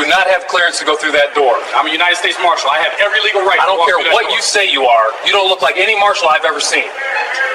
do not have clearance to go through that door. I'm a United States Marshal. I have every legal right I to don't walk care through that what door. you say you are. You don't look like any Marshal I've ever seen.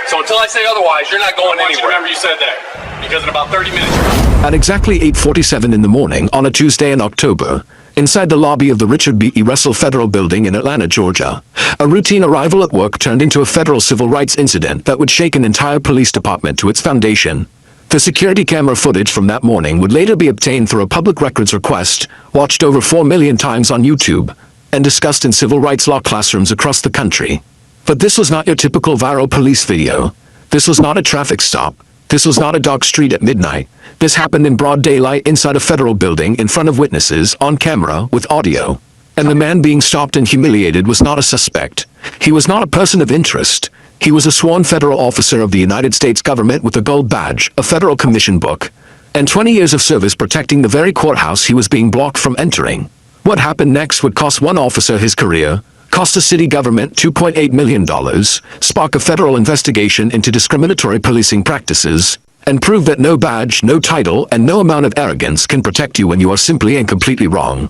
So until I say otherwise, you're not going I want you to anywhere. remember you said that. Because in about 30 minutes... At exactly 8:47 in the morning on a Tuesday in October, inside the lobby of the Richard B. Russell Federal Building in Atlanta, Georgia, a routine arrival at work turned into a federal civil rights incident that would shake an entire police department to its foundation. The security camera footage from that morning would later be obtained through a public records request, watched over 4 million times on YouTube, and discussed in civil rights law classrooms across the country. But this was not your typical viral police video. This was not a traffic stop. This was not a dark street at midnight. This happened in broad daylight inside a federal building in front of witnesses, on camera, with audio. And the man being stopped and humiliated was not a suspect. He was not a person of interest. He was a sworn federal officer of the United States government with a gold badge, a federal commission book, and 20 years of service protecting the very courthouse he was being blocked from entering. What happened next would cost one officer his career, cost the city government $2.8 million, spark a federal investigation into discriminatory policing practices, and prove that no badge, no title, and no amount of arrogance can protect you when you are simply and completely wrong.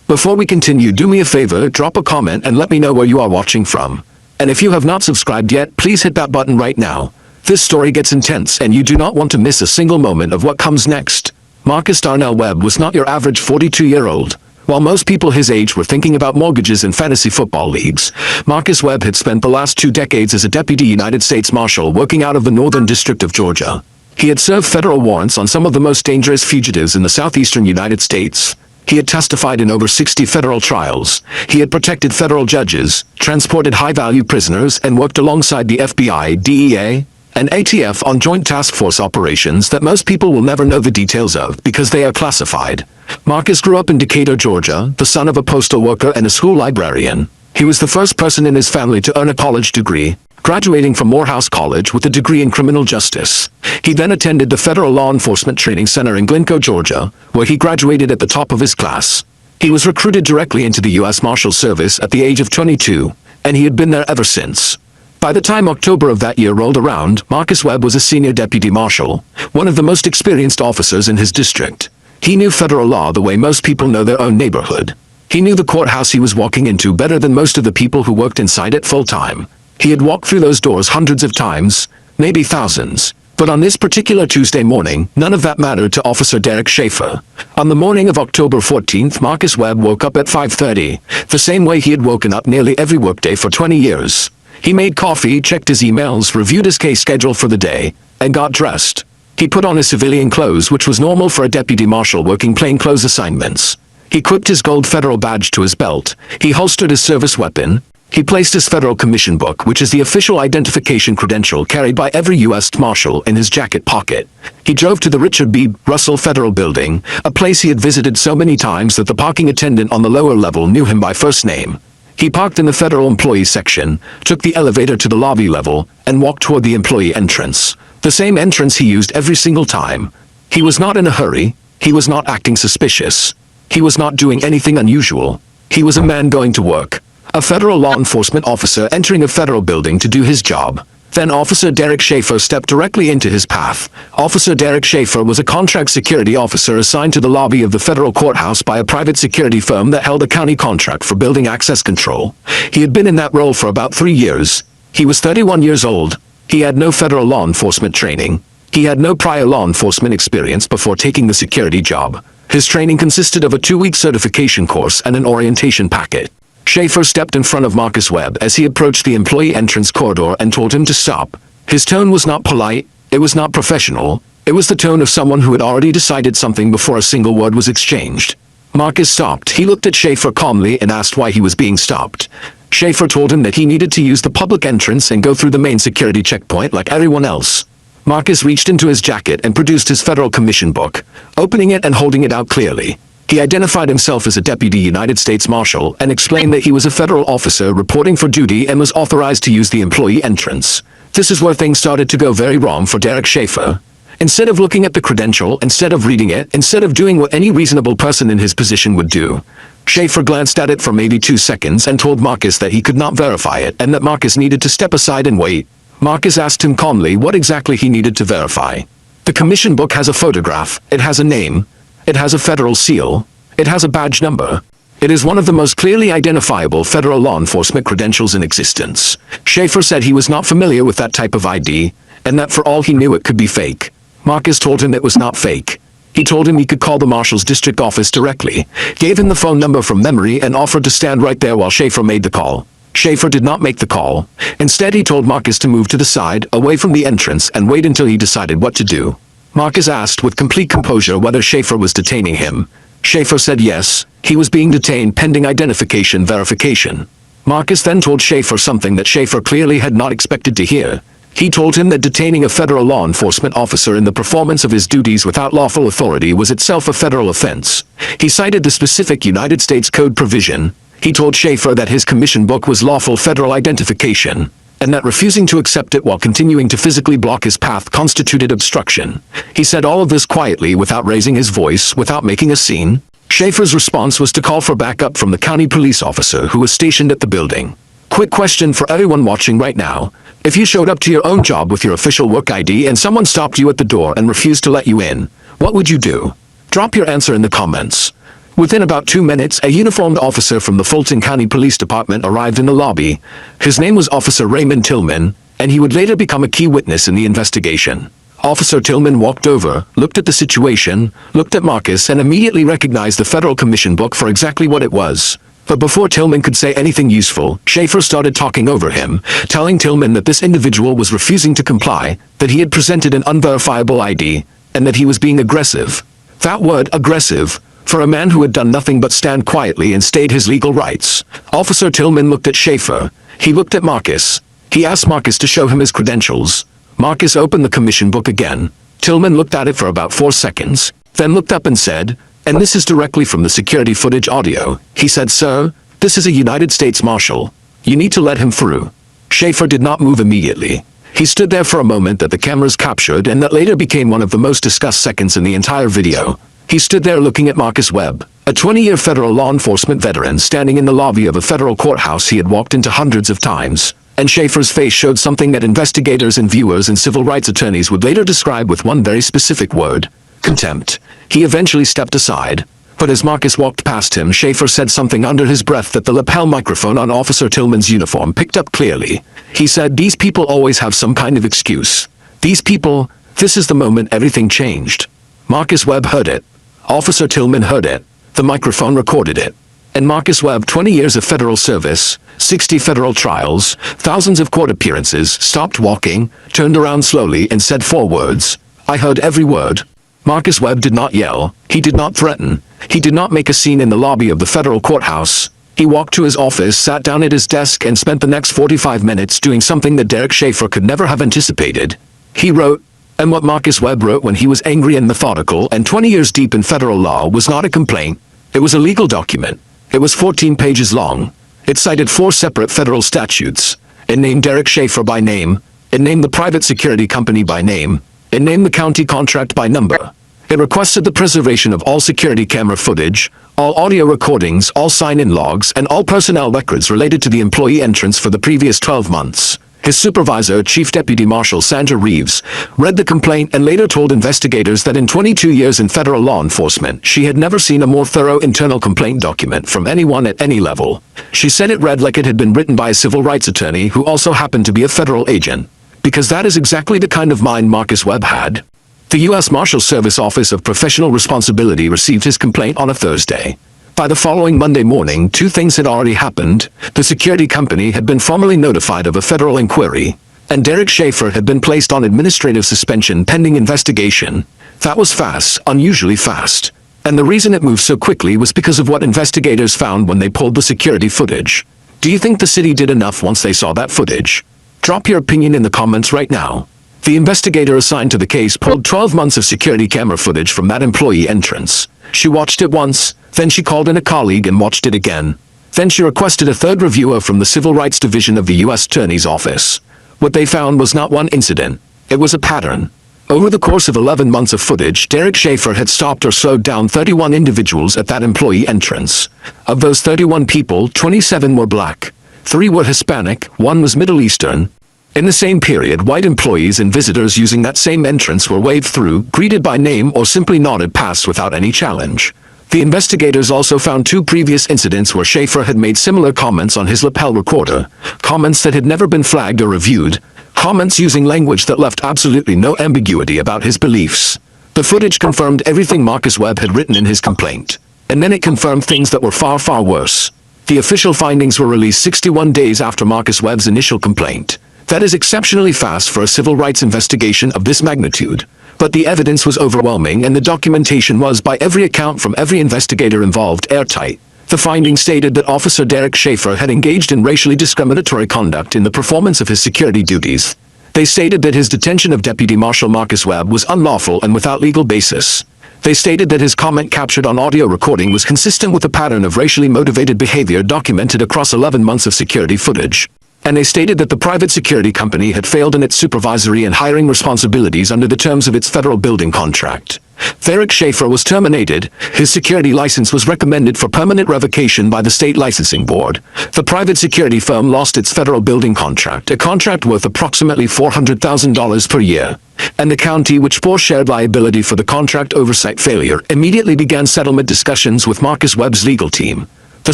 Before we continue, do me a favor, drop a comment and let me know where you are watching from. And if you have not subscribed yet, please hit that button right now. This story gets intense and you do not want to miss a single moment of what comes next. Marcus Darnell Webb was not your average 42-year-old. While most people his age were thinking about mortgages and fantasy football leagues, Marcus Webb had spent the last 2 decades as a deputy United States Marshal working out of the Northern District of Georgia. He had served federal warrants on some of the most dangerous fugitives in the southeastern United States. He had testified in over 60 federal trials. He had protected federal judges, transported high-value prisoners, and worked alongside the FBI, DEA, and ATF on joint task force operations that most people will never know the details of because they are classified. Marcus grew up in Decatur, Georgia, the son of a postal worker and a school librarian. He was the first person in his family to earn a college degree, graduating from Morehouse College with a degree in criminal justice. He then attended the Federal Law Enforcement Training Center in Glencoe, Georgia, where he graduated at the top of his class. He was recruited directly into the U.S. Marshal Service at the age of 22, and he had been there ever since. By the time October of that year rolled around, Marcus Webb was a senior deputy marshal, one of the most experienced officers in his district. He knew federal law the way most people know their own neighborhood. He knew the courthouse he was walking into better than most of the people who worked inside it full-time. He had walked through those doors hundreds of times, maybe thousands. But on this particular Tuesday morning, none of that mattered to Officer Derek Schaefer. On the morning of October 14th, Marcus Webb woke up at 5:30, the same way he had woken up nearly every workday for 20 years. He made coffee, checked his emails, reviewed his case schedule for the day, and got dressed. He put on his civilian clothes, which was normal for a deputy marshal working plainclothes assignments. He clipped his gold federal badge to his belt. He holstered his service weapon. He placed his federal commission book, which is the official identification credential carried by every U.S. Marshal, in his jacket pocket. He drove to the Richard B. Russell Federal Building, a place he had visited so many times that the parking attendant on the lower level knew him by first name. He parked in the federal employees section, took the elevator to the lobby level, and walked toward the employee entrance. The same entrance he used every single time. He was not in a hurry. He was not acting suspicious. He was not doing anything unusual. He was a man going to work. A federal law enforcement officer entering a federal building to do his job. Then Officer Derek Schaefer stepped directly into his path. Officer Derek Schaefer was a contract security officer assigned to the lobby of the federal courthouse by a private security firm that held a county contract for building access control. He had been in that role for about 3 years. He was 31 years old. He had no federal law enforcement training. He had no prior law enforcement experience before taking the security job. His training consisted of a 2-week certification course and an orientation packet. Schaefer stepped in front of Marcus Webb as he approached the employee entrance corridor and told him to stop. His tone was not polite, it was not professional, it was the tone of someone who had already decided something before a single word was exchanged. Marcus stopped. He looked at Schaefer calmly and asked why he was being stopped. Schaefer told him that he needed to use the public entrance and go through the main security checkpoint like everyone else. Marcus reached into his jacket and produced his federal commission book, opening it and holding it out clearly. He identified himself as a deputy United States Marshal and explained that he was a federal officer reporting for duty and was authorized to use the employee entrance. This is where things started to go very wrong for Derek Schaefer. Instead of looking at the credential, instead of reading it, instead of doing what any reasonable person in his position would do, Schaefer glanced at it for maybe 2 seconds and told Marcus that he could not verify it and that Marcus needed to step aside and wait. Marcus asked him calmly what exactly he needed to verify. The commission book has a photograph, it has a name, it has a federal seal, It has a badge number. It is one of the most clearly identifiable federal law enforcement credentials in existence. Schaefer said he was not familiar with that type of ID, and that for all he knew it could be fake. Marcus told him it was not fake. He told him he could call the Marshal's district office directly, gave him the phone number from memory and offered to stand right there while Schaefer made the call. Schaefer did not make the call. Instead, he told Marcus to move to the side, away from the entrance, and wait until he decided what to do. Marcus asked with complete composure whether Schaefer was detaining him. Schaefer said yes, he was being detained pending identification verification. Marcus then told Schaefer something that Schaefer clearly had not expected to hear. He told him that detaining a federal law enforcement officer in the performance of his duties without lawful authority was itself a federal offense. He cited the specific United States Code provision. He told Schaefer that his commission book was lawful federal identification, and that refusing to accept it while continuing to physically block his path constituted obstruction. He said all of this quietly without raising his voice, without making a scene. Schaefer's response was to call for backup from the county police officer who was stationed at the building. Quick question for everyone watching right now. If you showed up to your own job with your official work ID and someone stopped you at the door and refused to let you in, what would you do? Drop your answer in the comments. Within about 2 minutes, a uniformed officer from the Fulton County Police Department arrived in the lobby. His name was Officer Raymond Tillman, and he would later become a key witness in the investigation. Officer Tillman walked over, looked at the situation, looked at Marcus, and immediately recognized the federal commission book for exactly what it was. But before Tillman could say anything useful, Schaefer started talking over him, telling Tillman that this individual was refusing to comply, that he had presented an unverifiable ID, and that he was being aggressive. That word, aggressive, for a man who had done nothing but stand quietly and state his legal rights. Officer Tillman looked at Schaefer. He looked at Marcus. He asked Marcus to show him his credentials. Marcus opened the commission book again. Tillman looked at it for about 4 seconds, then looked up and said, "And this is directly from the security footage audio." He said, "Sir, this is a United States Marshal. You need to let him through." Schaefer did not move immediately. He stood there for a moment that the cameras captured and that later became one of the most discussed seconds in the entire video. He stood there looking at Marcus Webb, a 20-year federal law enforcement veteran standing in the lobby of a federal courthouse he had walked into hundreds of times. And Schaefer's face showed something that investigators and viewers and civil rights attorneys would later describe with one very specific word: contempt. He eventually stepped aside, but as Marcus walked past him, Schaefer said something under his breath that the lapel microphone on Officer Tillman's uniform picked up clearly. He said, "These people always have some kind of excuse. These people, this is the moment everything changed." Marcus Webb heard it. Officer Tillman heard it. The microphone recorded it. And Marcus Webb, 20 years of federal service, 60 federal trials, thousands of court appearances, stopped walking, turned around slowly and said 4 words. "I heard every word." Marcus Webb did not yell. He did not threaten. He did not make a scene in the lobby of the federal courthouse. He walked to his office, sat down at his desk, and spent the next 45 minutes doing something that Derek Schaefer could never have anticipated. He wrote. And what Marcus Webb wrote when he was angry and methodical and 20 years deep in federal law was not a complaint. It was a legal document. It was 14 pages long. It cited 4 separate federal statutes. It named Derek Schaefer by name. It named the private security company by name. It named the county contract by number. It requested the preservation of all security camera footage, all audio recordings, all sign-in logs, and all personnel records related to the employee entrance for the previous 12 months. His supervisor, Chief Deputy Marshal Sandra Reeves, read the complaint and later told investigators that in 22 years in federal law enforcement, she had never seen a more thorough internal complaint document from anyone at any level. She said it read like it had been written by a civil rights attorney who also happened to be a federal agent. Because that is exactly the kind of mind Marcus Webb had. The U.S. Marshal Service Office of Professional Responsibility received his complaint on a Thursday. By the following Monday morning, 2 things had already happened. The security company had been formally notified of a federal inquiry, and Derek Schaefer had been placed on administrative suspension pending investigation. That was fast, unusually fast. And the reason it moved so quickly was because of what investigators found when they pulled the security footage. Do you think the city did enough once they saw that footage? Drop your opinion in the comments right now. The investigator assigned to the case pulled 12 months of security camera footage from that employee entrance. She watched it once, then she called in a colleague and watched it again. Then she requested a third reviewer from the Civil Rights Division of the U.S. Attorney's Office. What they found was not one incident. It was a pattern. Over the course of 11 months of footage, Derek Schaefer had stopped or slowed down 31 individuals at that employee entrance. Of those 31 people, 27 were black, 3 were Hispanic, 1 was Middle Eastern. In the same period, white employees and visitors using that same entrance were waved through, greeted by name, or simply nodded past without any challenge. The investigators also found 2 previous incidents where Schaefer had made similar comments on his lapel recorder, comments that had never been flagged or reviewed, comments using language that left absolutely no ambiguity about his beliefs. The footage confirmed everything Marcus Webb had written in his complaint, and then it confirmed things that were far, far worse. The official findings were released 61 days after Marcus Webb's initial complaint. That is exceptionally fast for a civil rights investigation of this magnitude. But the evidence was overwhelming and the documentation was, by every account from every investigator involved, airtight. The findings stated that Officer Derek Schaefer had engaged in racially discriminatory conduct in the performance of his security duties. They stated that his detention of Deputy Marshal Marcus Webb was unlawful and without legal basis. They stated that his comment captured on audio recording was consistent with a pattern of racially motivated behavior documented across 11 months of security footage. And they stated that the private security company had failed in its supervisory and hiring responsibilities under the terms of its federal building contract. Derek Schaefer was terminated. His security license was recommended for permanent revocation by the state licensing board. The private security firm lost its federal building contract, a contract worth approximately $400,000 per year. And the county, which bore shared liability for the contract oversight failure, immediately began settlement discussions with Marcus Webb's legal team. The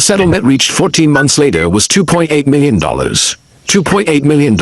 settlement, reached 14 months later, was $2.8 million. $2.8 million.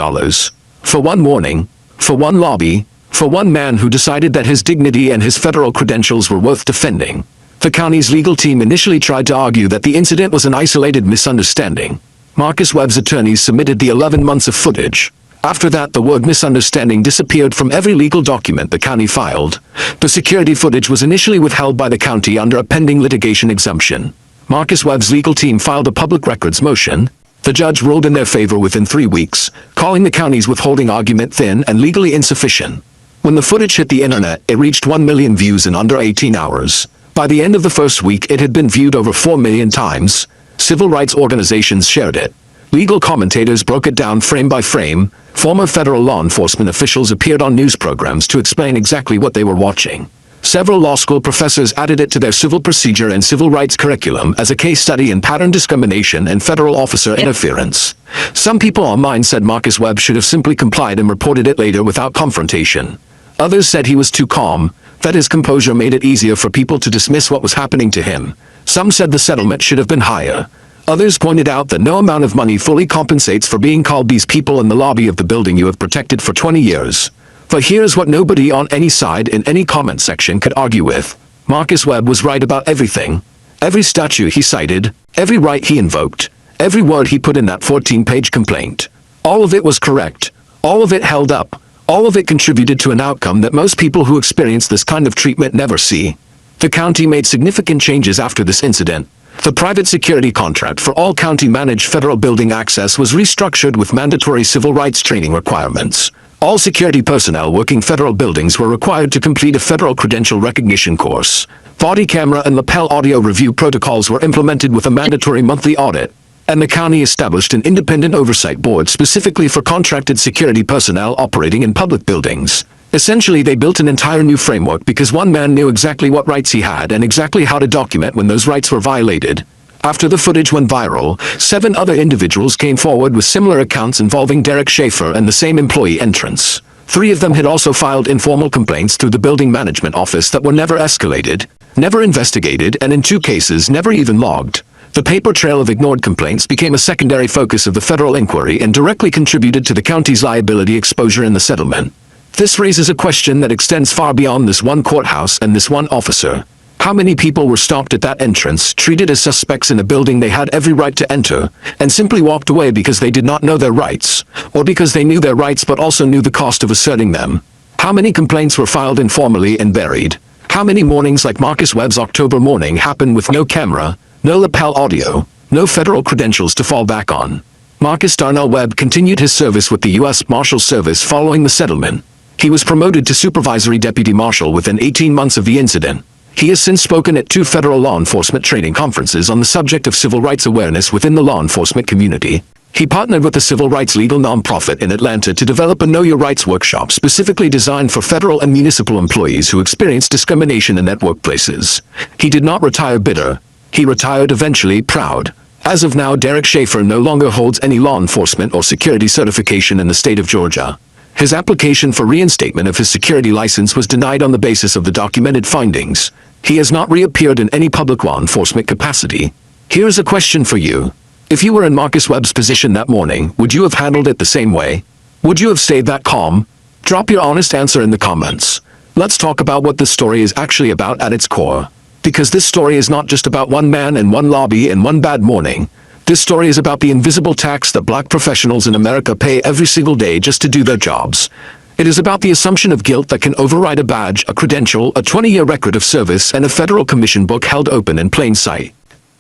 For one warning, for one lobby, for one man who decided that his dignity and his federal credentials were worth defending. The county's legal team initially tried to argue that the incident was an isolated misunderstanding. Marcus Webb's attorneys submitted the 11 months of footage. After that, the word misunderstanding disappeared from every legal document the county filed. The security footage was initially withheld by the county under a pending litigation exemption. Marcus Webb's legal team filed a public records motion. The judge ruled in their favor within 3 weeks, calling the county's withholding argument thin and legally insufficient. When the footage hit the internet, it reached 1 million views in under 18 hours. By the end of the first week, it had been viewed over 4 million times. Civil rights organizations shared it. Legal commentators broke it down frame by frame. Former federal law enforcement officials appeared on news programs to explain exactly what they were watching. Several law school professors added it to their civil procedure and civil rights curriculum as a case study in pattern discrimination and federal officer interference. Some people online said Marcus Webb should have simply complied and reported it later without confrontation. Others said he was too calm, that his composure made it easier for people to dismiss what was happening to him. Some said the settlement should have been higher. Others pointed out that no amount of money fully compensates for being called these people in the lobby of the building you have protected for 20 years. But here's what nobody on any side in any comment section could argue with. Marcus Webb was right about everything. Every statute he cited, every right he invoked, every word he put in that 14-page complaint. All of it was correct. All of it held up. All of it contributed to an outcome that most people who experience this kind of treatment never see. The county made significant changes after this incident. The private security contract for all county-managed federal building access was restructured with mandatory civil rights training requirements. All security personnel working federal buildings were required to complete a federal credential recognition course. Body camera and lapel audio review protocols were implemented with a mandatory monthly audit. And the county established an independent oversight board specifically for contracted security personnel operating in public buildings. Essentially, they built an entire new framework because one man knew exactly what rights he had and exactly how to document when those rights were violated. After the footage went viral, 7 other individuals came forward with similar accounts involving Derek Schaefer and the same employee entrance. 3 of them had also filed informal complaints through the building management office that were never escalated, never investigated, and in 2 cases never even logged. The paper trail of ignored complaints became a secondary focus of the federal inquiry and directly contributed to the county's liability exposure in the settlement. This raises a question that extends far beyond this one courthouse and this one officer. How many people were stopped at that entrance, treated as suspects in a building they had every right to enter, and simply walked away because they did not know their rights, or because they knew their rights but also knew the cost of asserting them? How many complaints were filed informally and buried? How many mornings like Marcus Webb's October morning happened with no camera, no lapel audio, no federal credentials to fall back on? Marcus Darnell Webb continued his service with the U.S. Marshal Service following the settlement. He was promoted to Supervisory Deputy Marshal within 18 months of the incident. He has since spoken at 2 federal law enforcement training conferences on the subject of civil rights awareness within the law enforcement community. He partnered with a civil rights legal nonprofit in Atlanta to develop a Know Your Rights workshop specifically designed for federal and municipal employees who experience discrimination in their workplaces. He did not retire bitter. He retired eventually proud. As of now, Derek Schaefer no longer holds any law enforcement or security certification in the state of Georgia. His application for reinstatement of his security license was denied on the basis of the documented findings. He has not reappeared in any public law enforcement capacity. Here's a question for you. If you were in Marcus Webb's position that morning, would you have handled it the same way? Would you have stayed that calm? Drop your honest answer in the comments. Let's talk about what this story is actually about at its core. Because this story is not just about one man and one lobby and one bad morning. This story is about the invisible tax that black professionals in America pay every single day just to do their jobs. It is about the assumption of guilt that can override a badge, a credential, a 20-year record of service, and a federal commission book held open in plain sight.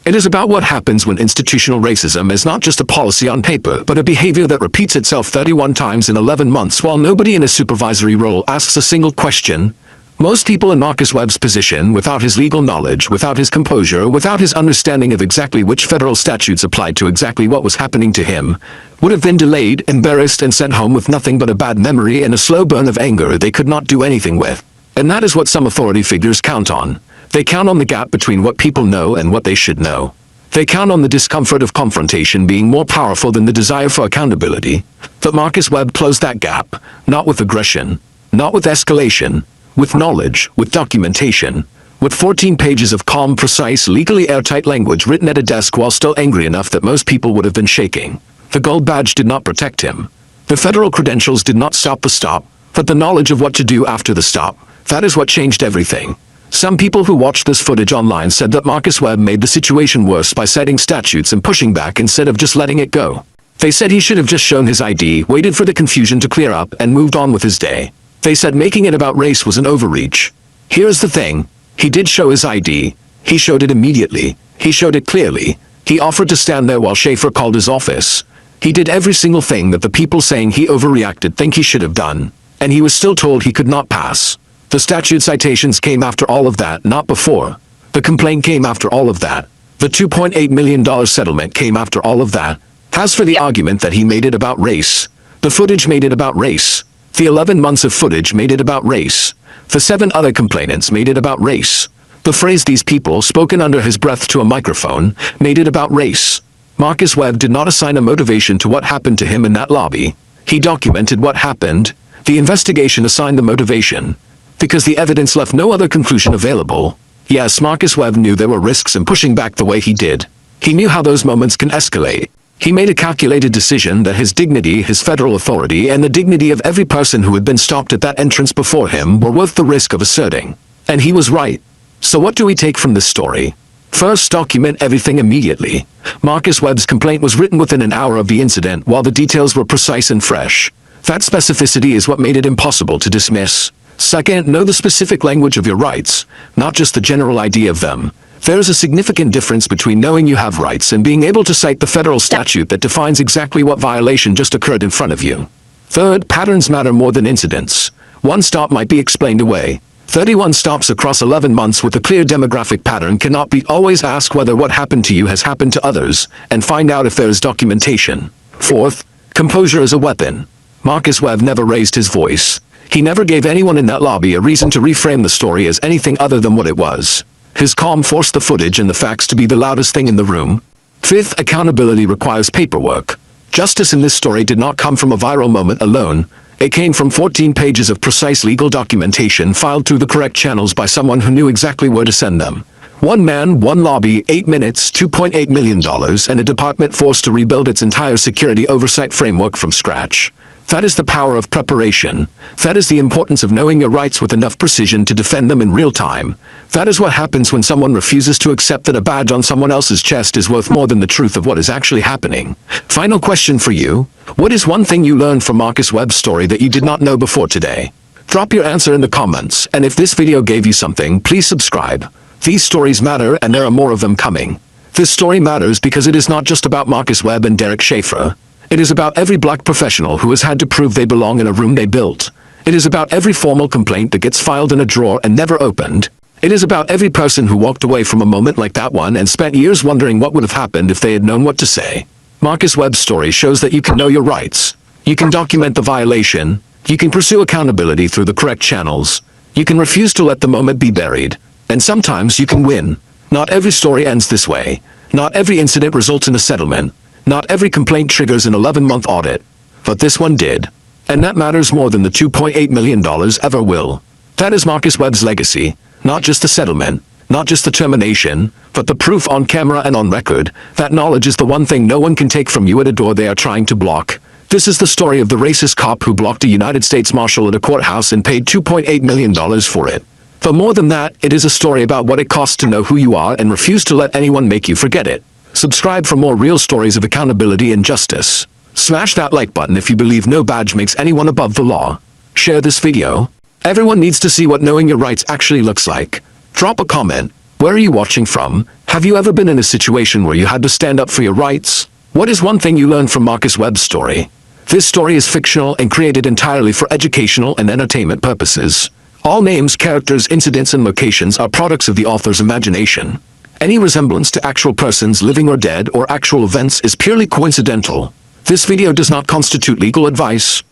It is about what happens when institutional racism is not just a policy on paper, but a behavior that repeats itself 31 times in 11 months while nobody in a supervisory role asks a single question. Most people in Marcus Webb's position, without his legal knowledge, without his composure, without his understanding of exactly which federal statutes applied to exactly what was happening to him, would have been delayed, embarrassed, and sent home with nothing but a bad memory and a slow burn of anger they could not do anything with. And that is what some authority figures count on. They count on the gap between what people know and what they should know. They count on the discomfort of confrontation being more powerful than the desire for accountability. But Marcus Webb closed that gap, not with aggression, not with escalation, with knowledge, with documentation, with 14 pages of calm, precise, legally airtight language written at a desk while still angry enough that most people would have been shaking. The gold badge did not protect him. The federal credentials did not stop the stop, but the knowledge of what to do after the stop, that is what changed everything. Some people who watched this footage online said that Marcus Webb made the situation worse by citing statutes and pushing back instead of just letting it go. They said he should have just shown his ID, waited for the confusion to clear up, and moved on with his day. They said making it about race was an overreach. Here's the thing. He did show his ID. He showed it immediately. He showed it clearly. He offered to stand there while Schaefer called his office. He did every single thing that the people saying he overreacted think he should have done. And he was still told he could not pass. The statute citations came after all of that, not before. The complaint came after all of that. The $2.8 million settlement came after all of that. As for the argument that he made it about race, the footage made it about race. The 11 months of footage made it about race. The 7 other complainants made it about race. The phrase "these people" spoken under his breath to a microphone made it about race. Marcus Webb did not assign a motivation to what happened to him in that lobby. He documented what happened. The investigation assigned the motivation. Because the evidence left no other conclusion available. Yes, Marcus Webb knew there were risks in pushing back the way he did. He knew how those moments can escalate. He made a calculated decision that his dignity, his federal authority, and the dignity of every person who had been stopped at that entrance before him were worth the risk of asserting. And he was right. So what do we take from this story? First, document everything immediately. Marcus Webb's complaint was written within an hour of the incident while the details were precise and fresh. That specificity is what made it impossible to dismiss. Second, know the specific language of your rights, not just the general idea of them. There is a significant difference between knowing you have rights and being able to cite the federal statute that defines exactly what violation just occurred in front of you. Third, patterns matter more than incidents. One stop might be explained away. 31 stops across 11 months with a clear demographic pattern cannot be. Always ask whether what happened to you has happened to others, and find out if there is documentation. Fourth, composure is a weapon. Marcus Webb never raised his voice. He never gave anyone in that lobby a reason to reframe the story as anything other than what it was. His calm forced the footage and the facts to be the loudest thing in the room. Fifth, accountability requires paperwork. Justice in this story did not come from a viral moment alone. It came from 14 pages of precise legal documentation filed through the correct channels by someone who knew exactly where to send them. One man, one lobby, 8 minutes, $2.8 million, and a department forced to rebuild its entire security oversight framework from scratch. That is the power of preparation. That is the importance of knowing your rights with enough precision to defend them in real time. That is what happens when someone refuses to accept that a badge on someone else's chest is worth more than the truth of what is actually happening. Final question for you. What is one thing you learned from Marcus Webb's story that you did not know before today? Drop your answer in the comments, and if this video gave you something, please subscribe. These stories matter, and there are more of them coming. This story matters because it is not just about Marcus Webb and Derek Schaefer. It is about every black professional who has had to prove they belong in a room they built. It is about every formal complaint that gets filed in a drawer and never opened. It is about every person who walked away from a moment like that one and spent years wondering what would have happened if they had known what to say. Marcus Webb's story shows that you can know your rights. You can document the violation. You can pursue accountability through the correct channels. You can refuse to let the moment be buried. And sometimes you can win. Not every story ends this way. Not every incident results in a settlement. Not every complaint triggers an 11-month audit. But this one did. And that matters more than the $2.8 million ever will. That is Marcus Webb's legacy, not just the settlement, not just the termination, but the proof on camera and on record. That knowledge is the one thing no one can take from you at a door they are trying to block. This is the story of the racist cop who blocked a United States Marshal at a courthouse and paid $2.8 million for it. But more than that, it is a story about what it costs to know who you are and refuse to let anyone make you forget it. Subscribe for more real stories of accountability and justice. Smash that like button if you believe no badge makes anyone above the law. Share this video. Everyone needs to see what knowing your rights actually looks like. Drop a comment. Where are you watching from? Have you ever been in a situation where you had to stand up for your rights? What is one thing you learned from Marcus Webb's story? This story is fictional and created entirely for educational and entertainment purposes. All names, characters, incidents, and locations are products of the author's imagination. Any resemblance to actual persons living or dead or actual events is purely coincidental. This video does not constitute legal advice.